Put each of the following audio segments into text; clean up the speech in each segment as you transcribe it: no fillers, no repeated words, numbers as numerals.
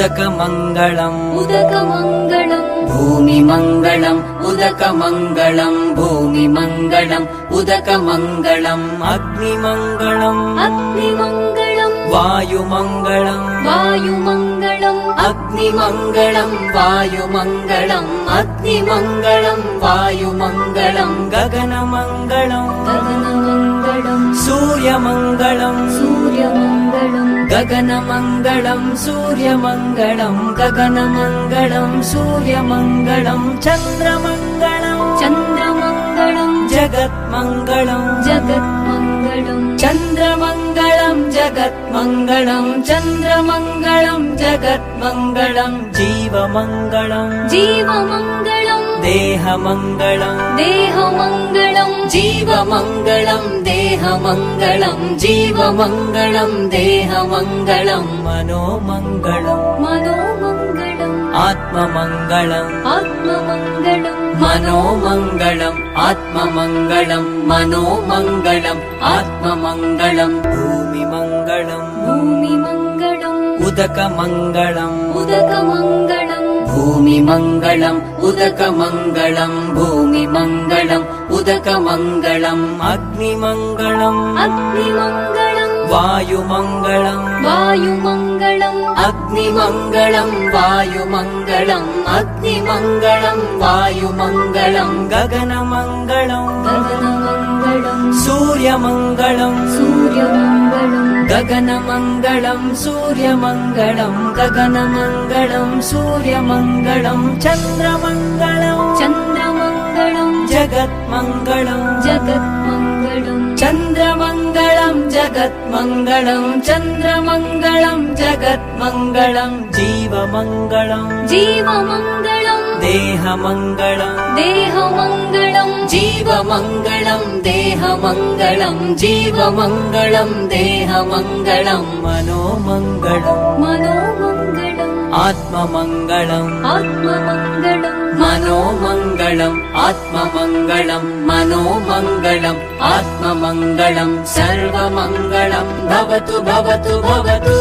उदकमङ्गलम् उदकमङ्गलम् भूमिमङ्गलम् उदकमङ्गलम् भूमिमङ्गलम् उदकमङ्गलम् अग्निमङ्गलम् अग्निमङ्गलम् वायुमङ्गलम् वायुमङ्गलम् अग्निमङ्गलम् वायुमङ्गलम् अग्निमङ्गलम् वायुमङ्गलम् गगनमङ्गलम् गगनमङ्गलम् सूर्यमङ्गलम् सूर्यमङ्गलम् गगनमङ्गलम् सूर्यमङ्गलम् गगनमङ्गलम् सूर्यमङ्गलम् चन्द्रमङ्गलम् चन्द्रमङ्गलम् जगत्मङ्गलम् जगत्मङ्गलम् चन्द्रमङ्गलम् जगत्मङ्गलम् चन्द्रमङ्गलम् जगत्मङ्गलम् जीवमङ्गलम् जीवमङ्गलम् देहमङ्गलम् देहमङ्गलम् जीवमङ्गलम् देहमङ्गलम् जीवमङ्गलम् देहमङ्गलम् मनोमङ्गलम् मनोमङ्गलम् आत्ममङ्गलम् आत्ममङ्गलम् मनोमङ्गलम् आत्ममङ्गलम् मनोमङ्गलम् आत्ममङ्गलम् भूमिमङ्गलम् भूमिमङ्गलम् उदकमङ्गलम् उदकमङ्गलम् भूमिमङ्गलम् उदकमङ्गलम् भूमिमङ्गलम् उदकमङ्गलम् अग्निमङ्गलम् अग्निमङ्गलम् वायुमङ्गलम् वायुमङ्गलम् अग्निमङ्गलम् वायुमङ्गलम् अग्निमङ्गलम् वायुमङ्गलम् गगनमङ्गलम् गगनमङ्गलम् सूर्यमङ्गलम् सूर्यमङ्गलम् गगनमङ्गलम् सूर्यमङ्गलम् गगनमङ्गलम् सूर्यमङ्गलम् चन्द्रमङ्गलम् चन्द्रमङ्गलम् जगत्मङ्गलम् जगत्मङ्गलम् चन्द्रमङ्गलम् जगत्मङ्गलम् चन्द्रमङ्गलम् जगत्मङ्गलम् जीवमङ्गलम् जीवमङ्गलम् देहमङ्गलम् देहमङ्गलम् जीवमङ्गलम् देहमङ्गलम् जीवमङ्गलम् देहमङ्गलम् मनोमङ्गलम् मनोमङ्गलम् आत्ममङ्गलम् आत्ममङ्गलम् मनोमङ्गलम् आत्ममङ्गलम् मनोमङ्गलम् आत्ममङ्गलम् सर्वमङ्गलम् भवतु भवतु भवतु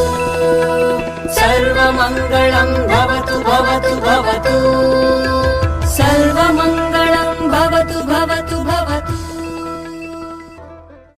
सर्वमङ्गलम् भवतु भवतु भवतु सर्वमङ्गलम्